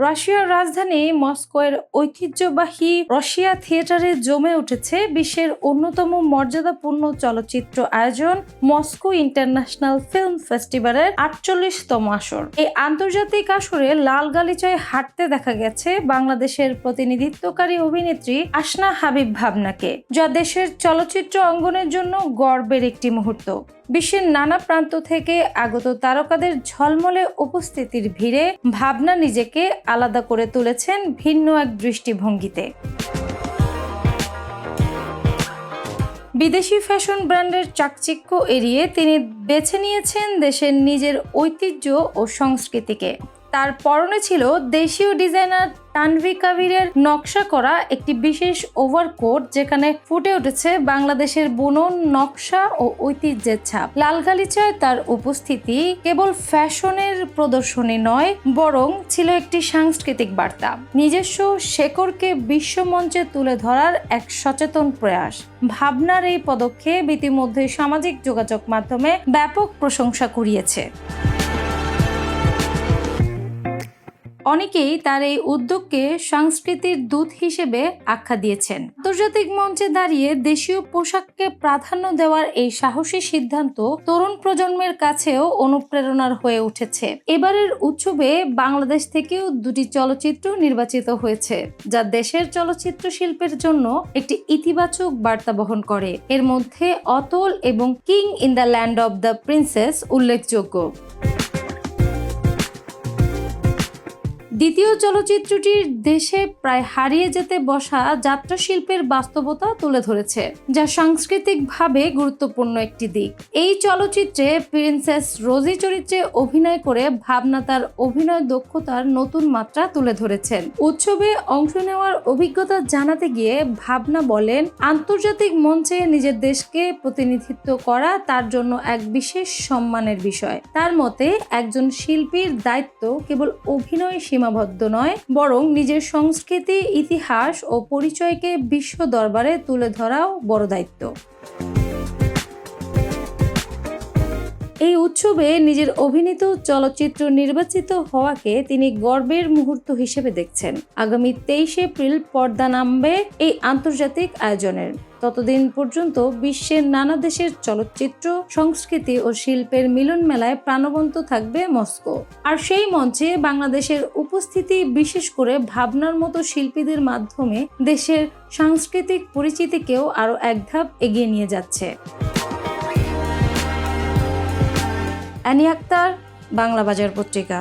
রাশিয়ার রাজধানী মস্কোর ঐতিহ্যবাহী রাশিয়া থিয়েটারে জমে উঠেছে বিশ্বের অন্যতম মর্যাদাপূর্ণ চলচ্চিত্র আয়োজন মস্কো ইন্টারন্যাশনাল ফিল্ম ফেস্টিভ্যালের ৪৮তম আসর। এই আন্তর্জাতিক আসরে লাল গালিচায় হাঁটতে দেখা গেছে বাংলাদেশের প্রতিনিধিত্বকারী অভিনেত্রী আসনা হাবিব ভাবনাকে, যা দেশের চলচ্চিত্র অঙ্গনের জন্য গর্বের একটি মুহূর্ত। বিশ্বের নানা প্রান্ত থেকে আগত তারকাদের ঝলমলে উপস্থিতির ভিড়ে ভাবনা নিজেকে আলাদা করে তুলেছেন ভিন্ন এক দৃষ্টিভঙ্গিতে। বিদেশি ফ্যাশন ব্র্যান্ডের চাকচিক্য এড়িয়ে তিনি বেছে নিয়েছেন দেশের নিজের ঐতিহ্য ও সংস্কৃতিকে। তার পরনে ছিল দেশীয় ডিজাইনার তানভি কাবিরের নকশা করা একটি বিশেষ ওভারকোট, যেখানে ফুটে উঠেছে বাংলাদেশের বুনন, নকশা ও ঐতিহ্যের ছাপ। লাল গালিচায় তার উপস্থিতি কেবল ফ্যাশনের প্রদর্শনী নয়, বরং ছিল একটি সাংস্কৃতিক বার্তা, নিজস্ব শেকড়কে বিশ্বমঞ্চে তুলে ধরার এক সচেতন প্রয়াস। ভাবনার এই পদক্ষেপ ইতিমধ্যে সামাজিক যোগাযোগ মাধ্যমে ব্যাপক প্রশংসা কুড়িয়েছে। অনেকেই তার এই উদ্যোগকে সংস্কৃতির দূত হিসেবে আখ্যা দিয়েছেন। আন্তর্জাতিক মঞ্চে দাঁড়িয়ে দেশীয় পোশাককে প্রাধান্য দেওয়ার এই সাহসী সিদ্ধান্ত তরুণ প্রজন্মের কাছেও অনুপ্রেরণার হয়ে উঠেছে। এবারের উৎসবে বাংলাদেশ থেকেও 2টি চলচ্চিত্র নির্বাচিত হয়েছে, যা দেশের চলচ্চিত্র শিল্পের জন্য একটি ইতিবাচক বার্তা বহন করে। এর মধ্যে অতল এবং king in the land of the princess উল্লেখযোগ্য। দ্বিতীয় চলচ্চিত্রটির দেশে প্রায় হারিয়ে যেতে বসা যাত্রা শিল্পের বাস্তবতা তুলে ধরেছে, যা সাংস্কৃতিকভাবে গুরুত্বপূর্ণ একটি দিক। এই চলচ্চিত্রে প্রিন্সেস রোজি চরিত্রে অভিনয় করে ভাবনা তার অভিনয় দক্ষতার নতুন মাত্রা তুলে ধরেছেন। উৎসবে অংশ নেওয়ার অভিজ্ঞতা জানাতে গিয়ে ভাবনা বলেন, আন্তর্জাতিক মঞ্চে নিজের দেশকে প্রতিনিধিত্ব করা তার জন্য এক বিশেষ সম্মানের বিষয়। তার মতে, একজন শিল্পীর দায়িত্ব কেবল অভিনয় সীমাবদ্ধ নয়, বরং নিজের সংস্কৃতি, ইতিহাস ও পরিচয়কে বিশ্ব দরবারে তুলে ধরাও বড় দায়িত্ব। এই উৎসবে নিজের অভিনীত চলচ্চিত্র নির্বাচিত হওয়াকে তিনি গর্বের মুহূর্ত হিসেবে দেখছেন। আগামী 23 এপ্রিল পর্দা নামবে এই আন্তর্জাতিক আয়োজনের। ততদিন পর্যন্ত বিশ্বের নানা দেশের চলচ্চিত্র, সংস্কৃতি ও শিল্পের মিলন মেলায় প্রাণবন্ত থাকবে মস্কো। আর সেই মঞ্চে বাংলাদেশের উপস্থিতি বিশেষ করে ভাবনার মতো শিল্পীদের মাধ্যমে দেশের সাংস্কৃতিক পরিচিতিকেও আরও এক ধাপ এগিয়ে নিয়ে যাচ্ছে। অ্যানি আক্তার, বাংলা বাজার পত্রিকা।